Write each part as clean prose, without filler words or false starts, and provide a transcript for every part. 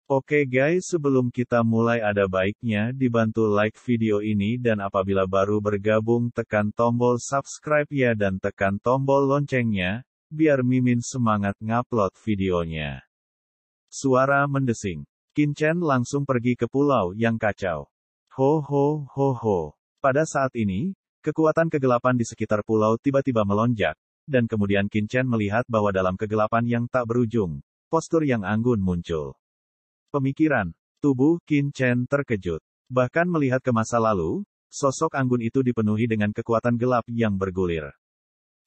Oke guys, sebelum kita mulai ada baiknya dibantu like video ini dan apabila baru bergabung tekan tombol subscribe ya dan tekan tombol loncengnya, biar Mimin semangat ngupload videonya. Suara mendesing. Qin Chen langsung pergi ke pulau yang kacau. Ho ho ho ho. Pada saat ini, kekuatan kegelapan di sekitar pulau tiba-tiba melonjak, dan kemudian Qin Chen melihat bahwa dalam kegelapan yang tak berujung, postur yang anggun muncul. Pemikiran. Tubuh Qin Chen terkejut. Bahkan melihat ke masa lalu, sosok anggun itu dipenuhi dengan kekuatan gelap yang bergulir.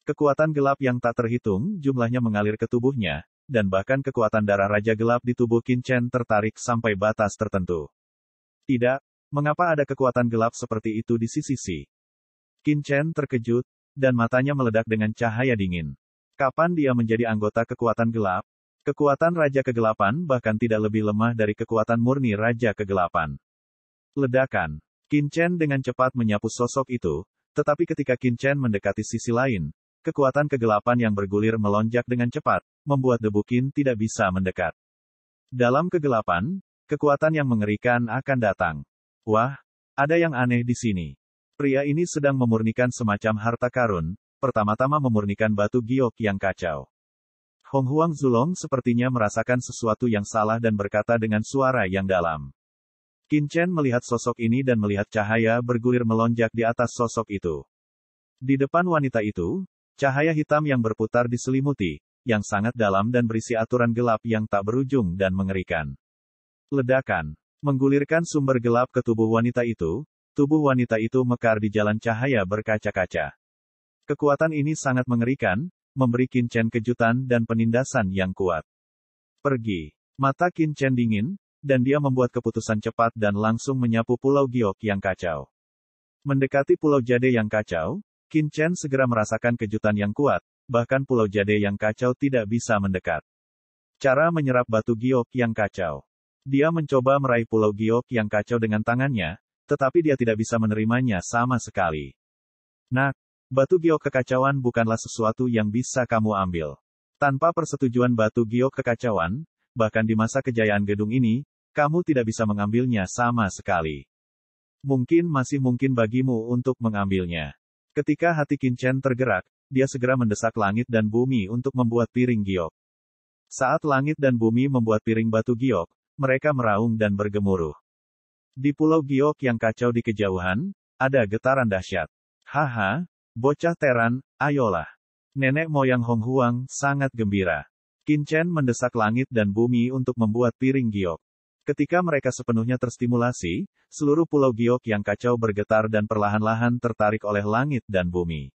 Kekuatan gelap yang tak terhitung jumlahnya mengalir ke tubuhnya, dan bahkan kekuatan darah Raja Gelap di tubuh Qin Chen tertarik sampai batas tertentu. Tidak, mengapa ada kekuatan gelap seperti itu di sisi? Qin Chen terkejut, dan matanya meledak dengan cahaya dingin. Kapan dia menjadi anggota kekuatan gelap? Kekuatan Raja Kegelapan bahkan tidak lebih lemah dari kekuatan murni Raja Kegelapan. Ledakan. Qin Chen dengan cepat menyapu sosok itu, tetapi ketika Qin Chen mendekati sisi lain, kekuatan kegelapan yang bergulir melonjak dengan cepat, membuat debu Qin tidak bisa mendekat. Dalam kegelapan, kekuatan yang mengerikan akan datang. Wah, ada yang aneh di sini. Pria ini sedang memurnikan semacam harta karun, pertama-tama memurnikan batu giok yang kacau. Hong Huang Zulong sepertinya merasakan sesuatu yang salah dan berkata dengan suara yang dalam. Qin Chen melihat sosok ini dan melihat cahaya bergulir melonjak di atas sosok itu. Di depan wanita itu, cahaya hitam yang berputar diselimuti, yang sangat dalam dan berisi aturan gelap yang tak berujung dan mengerikan. Ledakan. Menggulirkan sumber gelap ke tubuh wanita itu mekar di jalan cahaya berkaca-kaca. Kekuatan ini sangat mengerikan, memberi Qin Chen kejutan dan penindasan yang kuat. Pergi. Mata Qin Chen dingin, dan dia membuat keputusan cepat dan langsung menyapu Pulau Giok yang kacau. Mendekati Pulau Jade yang kacau, Qin Chen segera merasakan kejutan yang kuat, bahkan Pulau Jade yang kacau tidak bisa mendekat. Cara menyerap batu giok yang kacau. Dia mencoba meraih Pulau Giok yang kacau dengan tangannya, tetapi dia tidak bisa menerimanya sama sekali. Nak, batu giok kekacauan bukanlah sesuatu yang bisa kamu ambil. Tanpa persetujuan batu giok kekacauan, bahkan di masa kejayaan gedung ini, kamu tidak bisa mengambilnya sama sekali. Mungkin masih mungkin bagimu untuk mengambilnya. Ketika hati Qin Chen tergerak, dia segera mendesak langit dan bumi untuk membuat piring giok. Saat langit dan bumi membuat piring batu giok, mereka meraung dan bergemuruh. Di Pulau Giok yang kacau di kejauhan, ada getaran dahsyat. Haha. Bocah Teran, ayolah. Nenek moyang Hong Huang sangat gembira. Qin Chen mendesak langit dan bumi untuk membuat piring giok. Ketika mereka sepenuhnya terstimulasi, seluruh Pulau Giok yang kacau bergetar dan perlahan-lahan tertarik oleh langit dan bumi.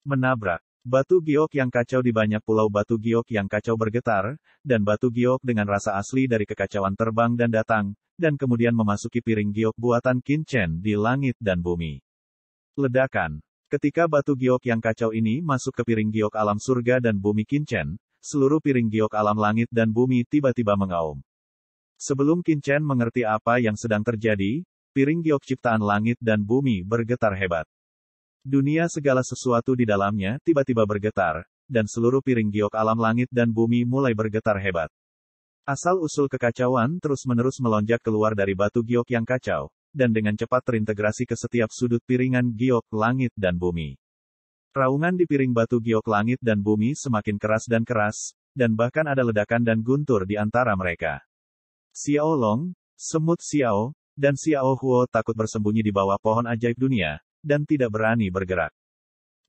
Menabrak. Batu giok yang kacau di banyak pulau batu giok yang kacau bergetar, dan batu giok dengan rasa asli dari kekacauan terbang dan datang, dan kemudian memasuki piring giok buatan Qin Chen di langit dan bumi. Ledakan. Ketika batu giok yang kacau ini masuk ke piring giok alam surga dan bumi Qin Chen, seluruh piring giok alam langit dan bumi tiba-tiba mengaum. Sebelum Qin Chen mengerti apa yang sedang terjadi, piring giok ciptaan langit dan bumi bergetar hebat. Dunia segala sesuatu di dalamnya tiba-tiba bergetar, dan seluruh piring giok alam langit dan bumi mulai bergetar hebat. Asal-usul kekacauan terus-menerus melonjak keluar dari batu giok yang kacau, dan dengan cepat terintegrasi ke setiap sudut piringan giok langit dan bumi. Raungan di piring batu giok langit dan bumi semakin keras, dan bahkan ada ledakan dan guntur di antara mereka. Xiao Long, Semut Xiao, dan Xiao Huo takut bersembunyi di bawah pohon ajaib dunia, dan tidak berani bergerak.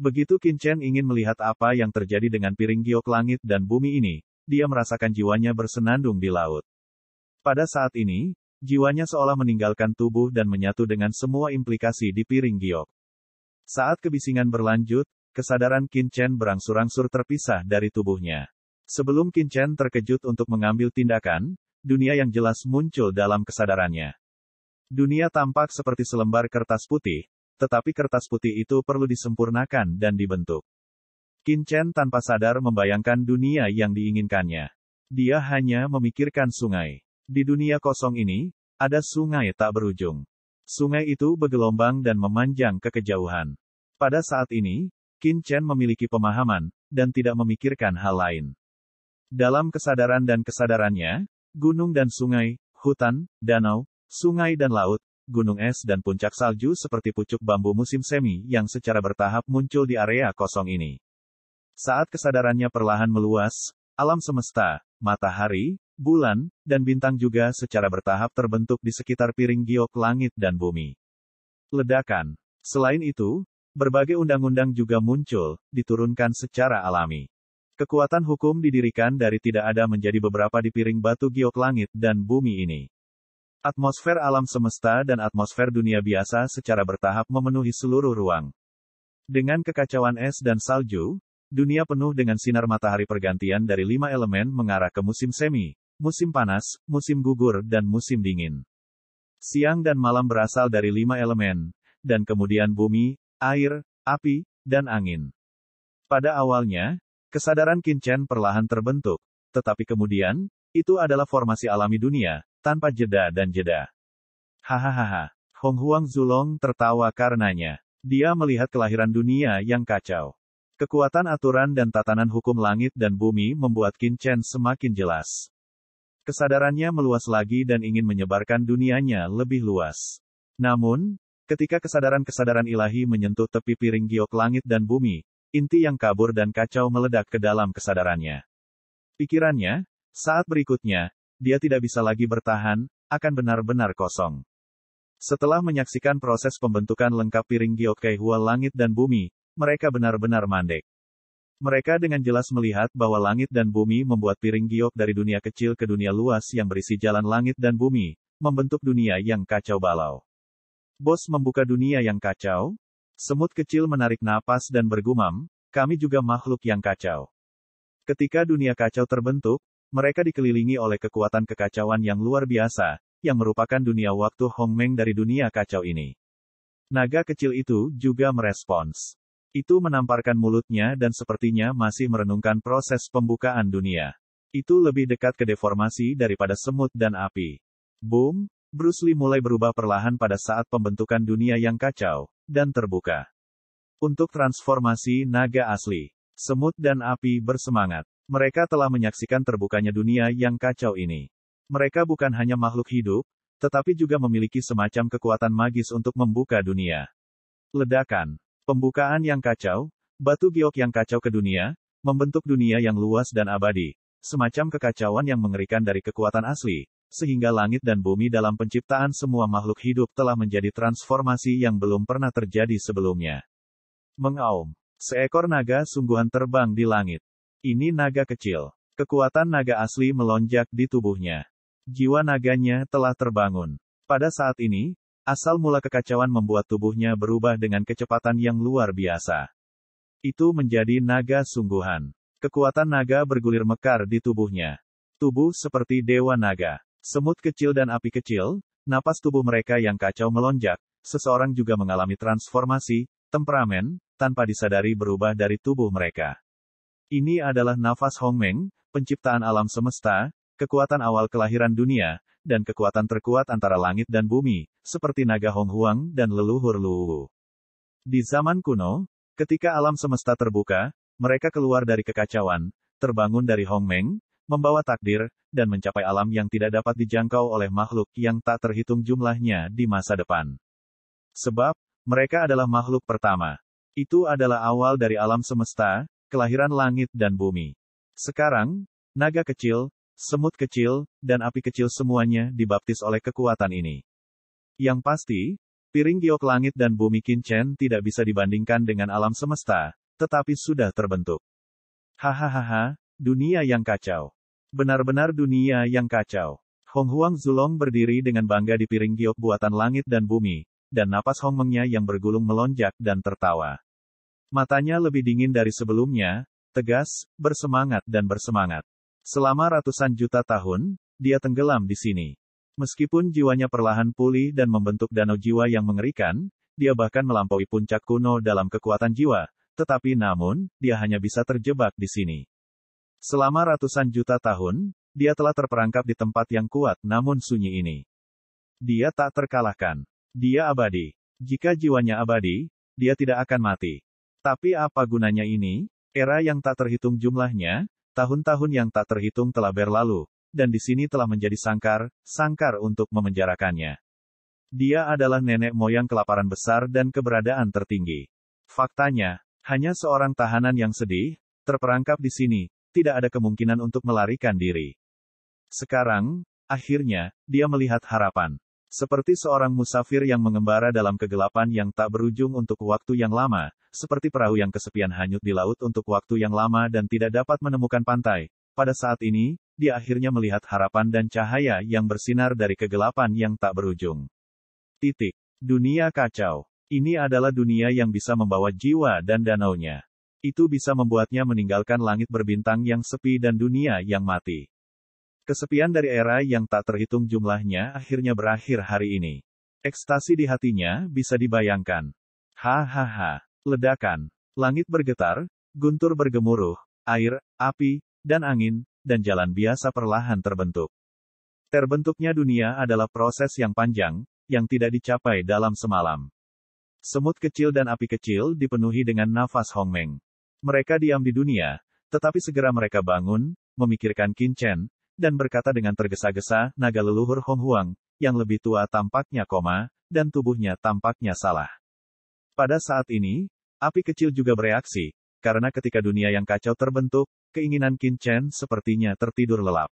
Begitu Qin Chen ingin melihat apa yang terjadi dengan piring giok langit dan bumi ini, dia merasakan jiwanya bersenandung di laut. Pada saat ini, jiwanya seolah meninggalkan tubuh dan menyatu dengan semua implikasi di piring giok. Saat kebisingan berlanjut, kesadaran Qin Chen berangsur-angsur terpisah dari tubuhnya. Sebelum Qin Chen terkejut untuk mengambil tindakan, dunia yang jelas muncul dalam kesadarannya. Dunia tampak seperti selembar kertas putih, tetapi kertas putih itu perlu disempurnakan dan dibentuk. Qin Chen tanpa sadar membayangkan dunia yang diinginkannya. Dia hanya memikirkan sungai. Di dunia kosong ini, ada sungai tak berujung. Sungai itu bergelombang dan memanjang ke kejauhan. Pada saat ini, Qin Chen memiliki pemahaman, dan tidak memikirkan hal lain. Dalam kesadaran dan kesadarannya, gunung dan sungai, hutan, danau, sungai dan laut, gunung es dan puncak salju seperti pucuk bambu musim semi yang secara bertahap muncul di area kosong ini. Saat kesadarannya perlahan meluas, alam semesta, matahari, bulan, dan bintang juga secara bertahap terbentuk di sekitar piring giok langit dan bumi. Ledakan. Selain itu, berbagai undang-undang juga muncul, diturunkan secara alami. Kekuatan hukum didirikan dari tidak ada menjadi beberapa di piring batu giok langit dan bumi ini. Atmosfer alam semesta dan atmosfer dunia biasa secara bertahap memenuhi seluruh ruang. Dengan kekacauan es dan salju, dunia penuh dengan sinar matahari pergantian dari 5 elemen mengarah ke musim semi, musim panas, musim gugur dan musim dingin. Siang dan malam berasal dari 5 elemen, dan kemudian bumi, air, api, dan angin. Pada awalnya, kesadaran Qin perlahan terbentuk, tetapi kemudian, itu adalah formasi alami dunia, tanpa jeda dan jeda. Hahaha. Hong Huang Zulong tertawa karenanya. Dia melihat kelahiran dunia yang kacau. Kekuatan aturan dan tatanan hukum langit dan bumi membuat Qin semakin jelas. Kesadarannya meluas lagi dan ingin menyebarkan dunianya lebih luas. Namun, ketika kesadaran-kesadaran ilahi menyentuh tepi piring giok langit dan bumi, inti yang kabur dan kacau meledak ke dalam kesadarannya. Pikirannya, saat berikutnya, dia tidak bisa lagi bertahan, akan benar-benar kosong. Setelah menyaksikan proses pembentukan lengkap piring giok Kaihua langit dan bumi, mereka benar-benar mandek. Mereka dengan jelas melihat bahwa langit dan bumi membuat piring giok dari dunia kecil ke dunia luas yang berisi jalan langit dan bumi, membentuk dunia yang kacau balau. Bos membuka dunia yang kacau? Semut kecil menarik napas dan bergumam, kami juga makhluk yang kacau. Ketika dunia kacau terbentuk, mereka dikelilingi oleh kekuatan kekacauan yang luar biasa, yang merupakan dunia waktu Hongmeng dari dunia kacau ini. Naga kecil itu juga merespons. Itu menamparkan mulutnya dan sepertinya masih merenungkan proses pembukaan dunia. Itu lebih dekat ke deformasi daripada semut dan api. Boom! Bruce Lee mulai berubah perlahan pada saat pembentukan dunia yang kacau, dan terbuka. Untuk transformasi naga asli, semut dan api bersemangat. Mereka telah menyaksikan terbukanya dunia yang kacau ini. Mereka bukan hanya makhluk hidup, tetapi juga memiliki semacam kekuatan magis untuk membuka dunia. Ledakan. Pembukaan yang kacau, batu giok yang kacau ke dunia, membentuk dunia yang luas dan abadi, semacam kekacauan yang mengerikan dari kekuatan asli, sehingga langit dan bumi dalam penciptaan semua makhluk hidup telah menjadi transformasi yang belum pernah terjadi sebelumnya. Mengaum. Seekor naga sungguhan terbang di langit. Ini naga kecil. Kekuatan naga asli melonjak di tubuhnya. Jiwa naganya telah terbangun. Pada saat ini, asal mula kekacauan membuat tubuhnya berubah dengan kecepatan yang luar biasa. Itu menjadi naga sungguhan. Kekuatan naga bergulir mekar di tubuhnya. Tubuh seperti dewa naga. Semut kecil dan api kecil, napas tubuh mereka yang kacau melonjak, seseorang juga mengalami transformasi, temperamen, tanpa disadari berubah dari tubuh mereka. Ini adalah nafas Hongmeng, penciptaan alam semesta, kekuatan awal kelahiran dunia, dan kekuatan terkuat antara langit dan bumi, seperti naga Hong Huang dan leluhur Luwu. Di zaman kuno, ketika alam semesta terbuka, mereka keluar dari kekacauan, terbangun dari Hongmeng, membawa takdir, dan mencapai alam yang tidak dapat dijangkau oleh makhluk yang tak terhitung jumlahnya di masa depan. Sebab, mereka adalah makhluk pertama. Itu adalah awal dari alam semesta, kelahiran langit dan bumi. Sekarang, naga kecil, semut kecil, dan api kecil semuanya dibaptis oleh kekuatan ini. Yang pasti, piring giok langit dan bumi Qin tidak bisa dibandingkan dengan alam semesta, tetapi sudah terbentuk. Hahaha, dunia yang kacau. Benar-benar dunia yang kacau. Hong Huang Zulong berdiri dengan bangga di piring giok buatan langit dan bumi, dan napas Hongmengnya yang bergulung melonjak dan tertawa. Matanya lebih dingin dari sebelumnya, tegas, bersemangat dan bersemangat. Selama ratusan juta tahun, dia tenggelam di sini. Meskipun jiwanya perlahan pulih dan membentuk danau jiwa yang mengerikan, dia bahkan melampaui puncak kuno dalam kekuatan jiwa, tetapi namun, dia hanya bisa terjebak di sini. Selama ratusan juta tahun, dia telah terperangkap di tempat yang kuat namun sunyi ini. Dia tak terkalahkan. Dia abadi. Jika jiwanya abadi, dia tidak akan mati. Tapi apa gunanya ini? Era yang tak terhitung jumlahnya, tahun-tahun yang tak terhitung telah berlalu, dan di sini telah menjadi sangkar untuk memenjarakannya. Dia adalah nenek moyang kelaparan besar dan keberadaan tertinggi. Faktanya, hanya seorang tahanan yang sedih, terperangkap di sini, tidak ada kemungkinan untuk melarikan diri. Sekarang, akhirnya, dia melihat harapan. Seperti seorang musafir yang mengembara dalam kegelapan yang tak berujung untuk waktu yang lama, seperti perahu yang kesepian hanyut di laut untuk waktu yang lama dan tidak dapat menemukan pantai. Pada saat ini, dia akhirnya melihat harapan dan cahaya yang bersinar dari kegelapan yang tak berujung. Dunia kacau. Ini adalah dunia yang bisa membawa jiwa dan danaunya. Itu bisa membuatnya meninggalkan langit berbintang yang sepi dan dunia yang mati. Kesepian dari era yang tak terhitung jumlahnya akhirnya berakhir hari ini. Ekstasi di hatinya bisa dibayangkan. Hahaha. Ledakan. Langit bergetar, guntur bergemuruh, air, api, dan angin, dan jalan biasa perlahan terbentuk. Terbentuknya dunia adalah proses yang panjang, yang tidak dicapai dalam semalam. Semut kecil dan api kecil dipenuhi dengan nafas Hongmeng. Mereka diam di dunia, tetapi segera mereka bangun, memikirkan Qin Chen, dan berkata dengan tergesa-gesa, naga leluhur Hong Huang, yang lebih tua tampaknya koma, dan tubuhnya tampaknya salah. Pada saat ini, api kecil juga bereaksi, karena ketika dunia yang kacau terbentuk, keinginan Qin Chen sepertinya tertidur lelap.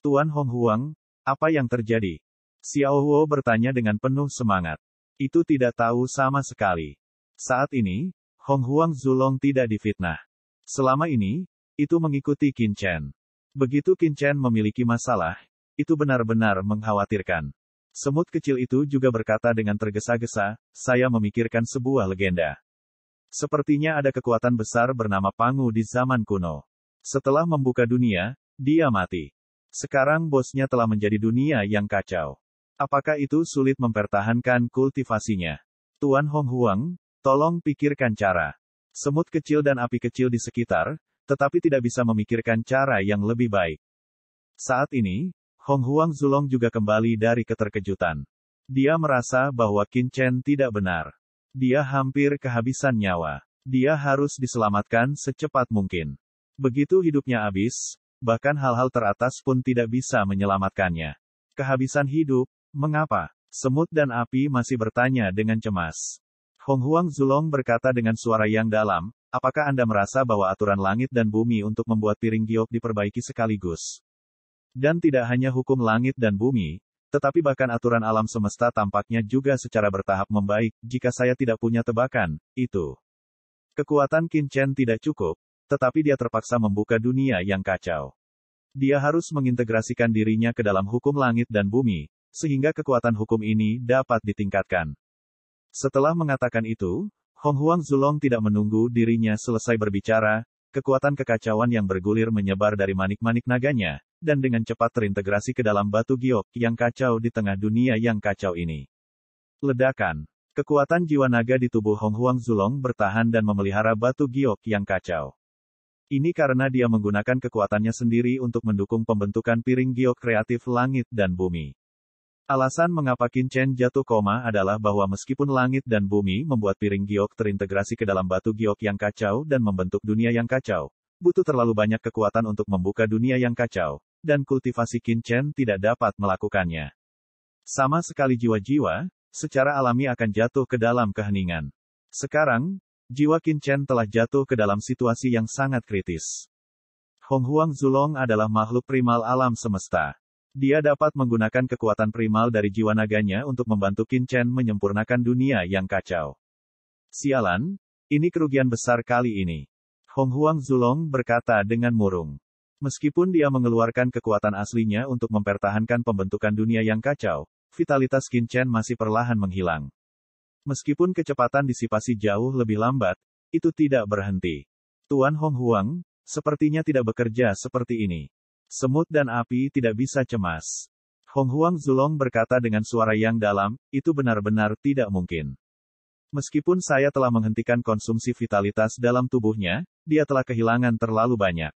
Tuan Hong Huang, apa yang terjadi? Xiao Huo bertanya dengan penuh semangat. Itu tidak tahu sama sekali. Saat ini, Hong Huang Zulong tidak difitnah. Selama ini, itu mengikuti Qin Chen. Begitu Qin Chen memiliki masalah, itu benar-benar mengkhawatirkan. Semut kecil itu juga berkata dengan tergesa-gesa, saya memikirkan sebuah legenda. Sepertinya ada kekuatan besar bernama Pangu di zaman kuno. Setelah membuka dunia, dia mati. Sekarang bosnya telah menjadi dunia yang kacau. Apakah itu sulit mempertahankan kultivasinya? Tuan Hong Huang, tolong pikirkan cara. Semut kecil dan api kecil di sekitar, tetapi tidak bisa memikirkan cara yang lebih baik. Saat ini, Hong Huang Zulong juga kembali dari keterkejutan. Dia merasa bahwa Qin Chen tidak benar. Dia hampir kehabisan nyawa. Dia harus diselamatkan secepat mungkin. Begitu hidupnya habis, bahkan hal-hal teratas pun tidak bisa menyelamatkannya. Kehabisan hidup, mengapa? Semut dan api masih bertanya dengan cemas. Hong Huang Zulong berkata dengan suara yang dalam, apakah Anda merasa bahwa aturan langit dan bumi untuk membuat piring giok diperbaiki sekaligus? Dan tidak hanya hukum langit dan bumi, tetapi bahkan aturan alam semesta tampaknya juga secara bertahap membaik, jika saya tidak punya tebakan, itu. Kekuatan Qin Chen tidak cukup, tetapi dia terpaksa membuka dunia yang kacau. Dia harus mengintegrasikan dirinya ke dalam hukum langit dan bumi, sehingga kekuatan hukum ini dapat ditingkatkan. Setelah mengatakan itu, Hong Huang Zulong tidak menunggu dirinya selesai berbicara, kekuatan kekacauan yang bergulir menyebar dari manik-manik naganya, dan dengan cepat terintegrasi ke dalam batu giok yang kacau di tengah dunia yang kacau ini. Ledakan. Kekuatan jiwa naga di tubuh Hong Huang Zulong bertahan dan memelihara batu giok yang kacau. Ini karena dia menggunakan kekuatannya sendiri untuk mendukung pembentukan piring giok kreatif langit dan bumi. Alasan mengapa Qin Chen jatuh koma adalah bahwa meskipun langit dan bumi membuat piring giok terintegrasi ke dalam batu giok yang kacau dan membentuk dunia yang kacau, butuh terlalu banyak kekuatan untuk membuka dunia yang kacau, dan kultivasi Qin Chen tidak dapat melakukannya. Sama sekali jiwa-jiwa, secara alami akan jatuh ke dalam keheningan. Sekarang, jiwa Qin Chen telah jatuh ke dalam situasi yang sangat kritis. Hong Huang Zulong adalah makhluk primal alam semesta. Dia dapat menggunakan kekuatan primal dari jiwa naganya untuk membantu Qin Chen menyempurnakan dunia yang kacau. Sialan, ini kerugian besar kali ini. Hong Huang Zulong berkata dengan murung. Meskipun dia mengeluarkan kekuatan aslinya untuk mempertahankan pembentukan dunia yang kacau, vitalitas Qin Chen masih perlahan menghilang. Meskipun kecepatan disipasi jauh lebih lambat, itu tidak berhenti. Tuan Hong Huang, sepertinya tidak bekerja seperti ini. Semut dan api tidak bisa cemas. Hong Huang Zulong berkata dengan suara yang dalam, itu benar-benar tidak mungkin. Meskipun saya telah menghentikan konsumsi vitalitas dalam tubuhnya, dia telah kehilangan terlalu banyak.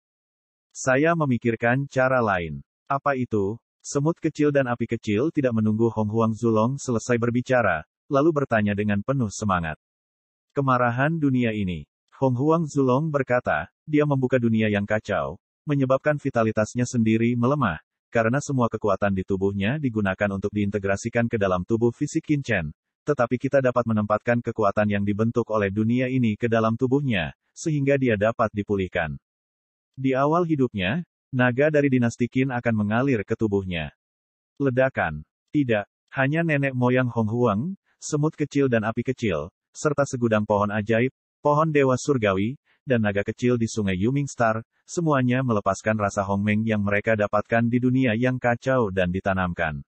Saya memikirkan cara lain. Apa itu? Semut kecil dan api kecil tidak menunggu Hong Huang Zulong selesai berbicara, lalu bertanya dengan penuh semangat. Kemarahan dunia ini. Hong Huang Zulong berkata, dia membuka dunia yang kacau, menyebabkan vitalitasnya sendiri melemah, karena semua kekuatan di tubuhnya digunakan untuk diintegrasikan ke dalam tubuh fisik Qin Chen. Tetapi kita dapat menempatkan kekuatan yang dibentuk oleh dunia ini ke dalam tubuhnya, sehingga dia dapat dipulihkan. Di awal hidupnya, naga dari dinasti Qin akan mengalir ke tubuhnya. Ledakan. Tidak. Hanya nenek moyang Hong Huang, semut kecil dan api kecil, serta segudang pohon ajaib, pohon dewa surgawi, dan naga kecil di sungai Yuming Star, semuanya melepaskan rasa Hongmeng yang mereka dapatkan di dunia yang kacau dan ditanamkan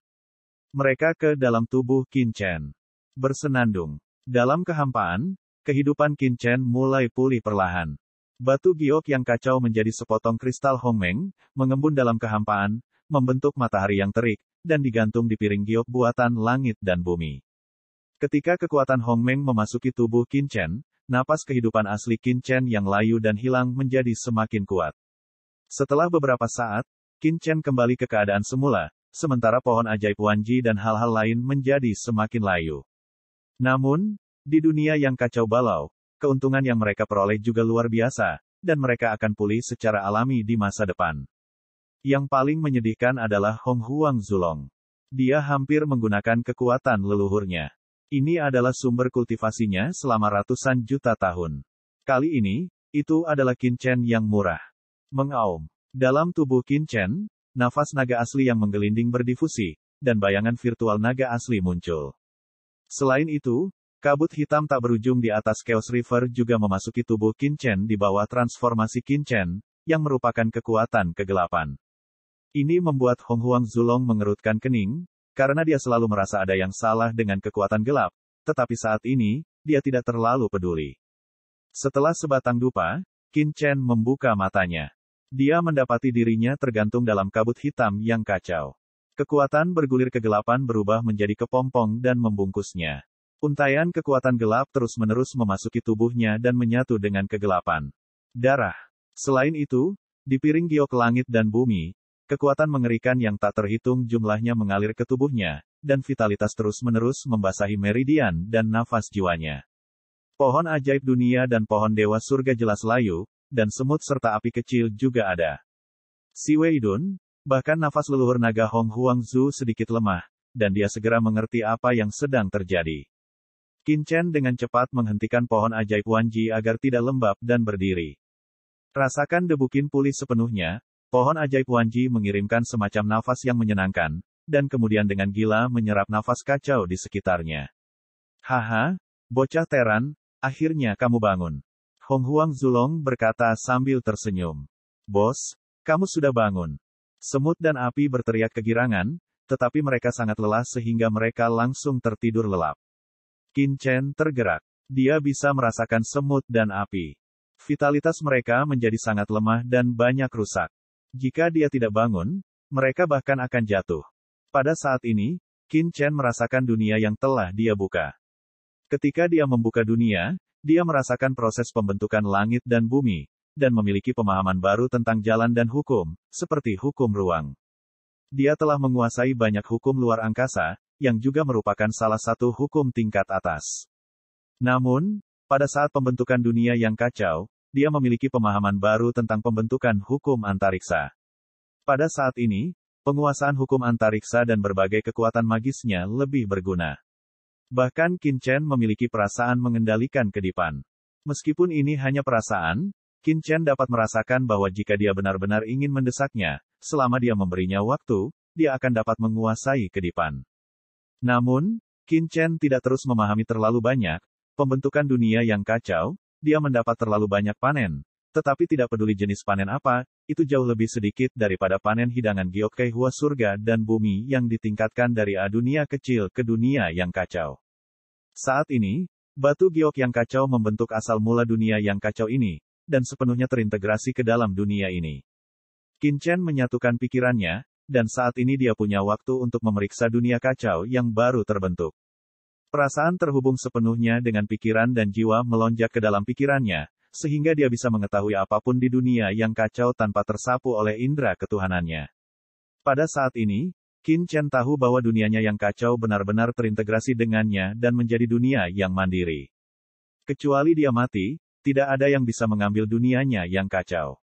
mereka ke dalam tubuh Qin Chen. Bersenandung. Dalam kehampaan, kehidupan Qin Chen mulai pulih perlahan. Batu giok yang kacau menjadi sepotong kristal Hongmeng, mengembun dalam kehampaan, membentuk matahari yang terik, dan digantung di piring giok buatan langit dan bumi. Ketika kekuatan Hongmeng memasuki tubuh Qin Chen, napas kehidupan asli Qin Chen yang layu dan hilang menjadi semakin kuat. Setelah beberapa saat, Qin Chen kembali ke keadaan semula, sementara pohon ajaib Wanji dan hal-hal lain menjadi semakin layu. Namun, di dunia yang kacau balau, keuntungan yang mereka peroleh juga luar biasa, dan mereka akan pulih secara alami di masa depan. Yang paling menyedihkan adalah Hong Huang Zulong. Dia hampir menggunakan kekuatan leluhurnya. Ini adalah sumber kultivasinya selama ratusan juta tahun. Kali ini, itu adalah Qin Chen yang murah. Mengaum. Dalam tubuh Qin Chen, nafas naga asli yang menggelinding berdifusi, dan bayangan virtual naga asli muncul. Selain itu, kabut hitam tak berujung di atas Chaos River juga memasuki tubuh Qin Chen di bawah transformasi Qin Chen, yang merupakan kekuatan kegelapan. Ini membuat Hong Huang Zulong mengerutkan kening, karena dia selalu merasa ada yang salah dengan kekuatan gelap, tetapi saat ini, dia tidak terlalu peduli. Setelah sebatang dupa, Qin Chen membuka matanya. Dia mendapati dirinya tergantung dalam kabut hitam yang kacau. Kekuatan bergulir kegelapan berubah menjadi kepompong dan membungkusnya. Untaian kekuatan gelap terus-menerus memasuki tubuhnya dan menyatu dengan kegelapan. Darah. Selain itu, di piring giok langit dan bumi, kekuatan mengerikan yang tak terhitung jumlahnya mengalir ke tubuhnya, dan vitalitas terus-menerus membasahi meridian dan nafas jiwanya. Pohon ajaib dunia dan pohon dewa surga jelas layu, dan semut serta api kecil juga ada. Si Weidun, bahkan nafas leluhur naga Hong Huang Zu sedikit lemah, dan dia segera mengerti apa yang sedang terjadi. Qin Chen dengan cepat menghentikan pohon ajaib Wanji agar tidak lembab dan berdiri. Rasakan debu Qin pulih sepenuhnya, pohon ajaib Wanji mengirimkan semacam nafas yang menyenangkan, dan kemudian dengan gila menyerap nafas kacau di sekitarnya. Haha, bocah teran, akhirnya kamu bangun. Hong Huang Zulong berkata sambil tersenyum. Bos, kamu sudah bangun. Semut dan api berteriak kegirangan, tetapi mereka sangat lelah sehingga mereka langsung tertidur lelap. Qin Chen tergerak. Dia bisa merasakan semut dan api. Vitalitas mereka menjadi sangat lemah dan banyak rusak. Jika dia tidak bangun, mereka bahkan akan jatuh. Pada saat ini, Qin Chen merasakan dunia yang telah dia buka. Ketika dia membuka dunia, dia merasakan proses pembentukan langit dan bumi, dan memiliki pemahaman baru tentang jalan dan hukum, seperti hukum ruang. Dia telah menguasai banyak hukum luar angkasa, yang juga merupakan salah satu hukum tingkat atas. Namun, pada saat pembentukan dunia yang kacau, dia memiliki pemahaman baru tentang pembentukan hukum antariksa. Pada saat ini, penguasaan hukum antariksa dan berbagai kekuatan magisnya lebih berguna. Bahkan Qin Chen memiliki perasaan mengendalikan kedipan. Meskipun ini hanya perasaan, Qin Chen dapat merasakan bahwa jika dia benar-benar ingin mendesaknya, selama dia memberinya waktu, dia akan dapat menguasai kedipan. Namun, Qin Chen tidak terus memahami terlalu banyak, pembentukan dunia yang kacau, dia mendapat terlalu banyak panen, tetapi tidak peduli jenis panen apa, itu jauh lebih sedikit daripada panen hidangan giok Keihua surga dan bumi yang ditingkatkan dari dunia kecil ke dunia yang kacau. Saat ini, batu giok yang kacau membentuk asal mula dunia yang kacau ini, dan sepenuhnya terintegrasi ke dalam dunia ini. Qin Chen menyatukan pikirannya, dan saat ini dia punya waktu untuk memeriksa dunia kacau yang baru terbentuk. Perasaan terhubung sepenuhnya dengan pikiran dan jiwa melonjak ke dalam pikirannya, sehingga dia bisa mengetahui apapun di dunia yang kacau tanpa tersapu oleh indera ketuhanannya. Pada saat ini, Qin Chen tahu bahwa dunianya yang kacau benar-benar terintegrasi dengannya dan menjadi dunia yang mandiri. Kecuali dia mati, tidak ada yang bisa mengambil dunianya yang kacau.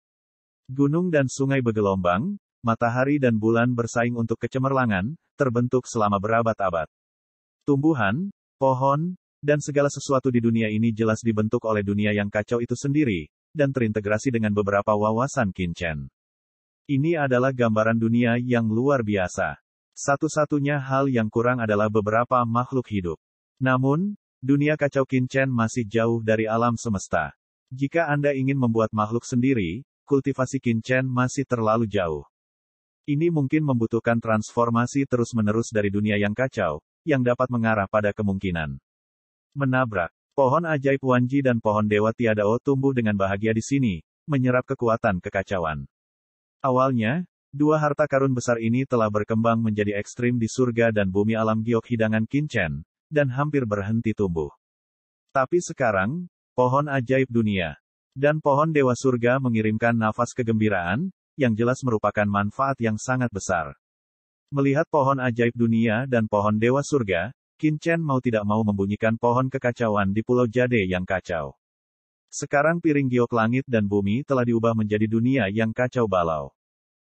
Gunung dan sungai bergelombang, matahari dan bulan bersaing untuk kecemerlangan, terbentuk selama berabad-abad. Tumbuhan, pohon, dan segala sesuatu di dunia ini jelas dibentuk oleh dunia yang kacau itu sendiri, dan terintegrasi dengan beberapa wawasan Qinchen. Ini adalah gambaran dunia yang luar biasa. Satu-satunya hal yang kurang adalah beberapa makhluk hidup. Namun, dunia kacau Qinchen masih jauh dari alam semesta. Jika Anda ingin membuat makhluk sendiri, kultivasi Qinchen masih terlalu jauh. Ini mungkin membutuhkan transformasi terus-menerus dari dunia yang kacau, yang dapat mengarah pada kemungkinan menabrak. Pohon ajaib Wanji dan pohon Dewa Tiadao tumbuh dengan bahagia di sini, menyerap kekuatan kekacauan. Awalnya, dua harta karun besar ini telah berkembang menjadi ekstrim di surga dan bumi alam giok hidangan Qinchen, dan hampir berhenti tumbuh. Tapi sekarang, pohon ajaib dunia dan pohon dewa surga mengirimkan nafas kegembiraan, yang jelas merupakan manfaat yang sangat besar. Melihat pohon ajaib dunia dan pohon dewa surga, Qinchen mau tidak mau membunyikan pohon kekacauan di Pulau Jade yang kacau. Sekarang piring giok langit dan bumi telah diubah menjadi dunia yang kacau balau.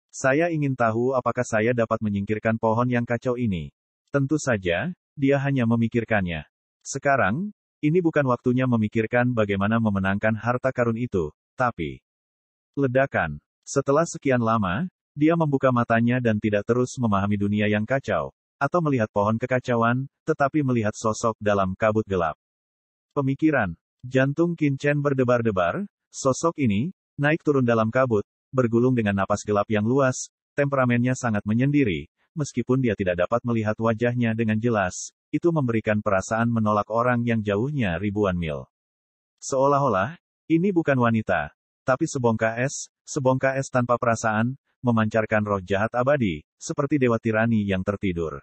Saya ingin tahu apakah saya dapat menyingkirkan pohon yang kacau ini. Tentu saja, dia hanya memikirkannya. Sekarang, ini bukan waktunya memikirkan bagaimana memenangkan harta karun itu, tapi ledakan. Setelah sekian lama, dia membuka matanya dan tidak terus memahami dunia yang kacau, atau melihat pohon kekacauan, tetapi melihat sosok dalam kabut gelap. Pemikiran. Jantung Qinchen berdebar-debar, sosok ini, naik turun dalam kabut, bergulung dengan napas gelap yang luas, temperamennya sangat menyendiri, meskipun dia tidak dapat melihat wajahnya dengan jelas, itu memberikan perasaan menolak orang yang jauhnya ribuan mil. Seolah-olah, ini bukan wanita, tapi sebongkah es tanpa perasaan, memancarkan roh jahat abadi, seperti dewa tirani yang tertidur.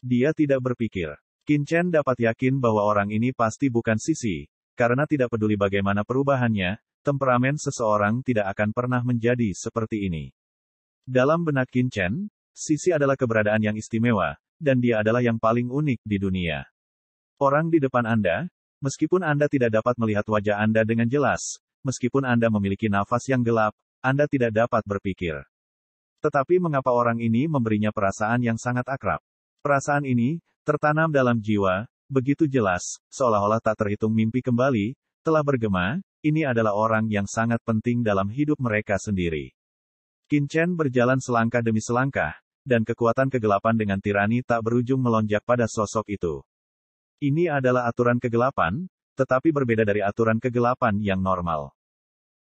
Dia tidak berpikir. Qinchen dapat yakin bahwa orang ini pasti bukan Sisi, karena tidak peduli bagaimana perubahannya, temperamen seseorang tidak akan pernah menjadi seperti ini. Dalam benak Qinchen, Sisi adalah keberadaan yang istimewa, dan dia adalah yang paling unik di dunia. Orang di depan Anda, meskipun Anda tidak dapat melihat wajah Anda dengan jelas, meskipun Anda memiliki nafas yang gelap, Anda tidak dapat berpikir. Tetapi mengapa orang ini memberinya perasaan yang sangat akrab? Perasaan ini, tertanam dalam jiwa, begitu jelas, seolah-olah tak terhitung mimpi kembali, telah bergema, ini adalah orang yang sangat penting dalam hidup mereka sendiri. Qinchen berjalan selangkah demi selangkah, dan kekuatan kegelapan dengan tirani tak berujung melonjak pada sosok itu. Ini adalah aturan kegelapan, tetapi berbeda dari aturan kegelapan yang normal.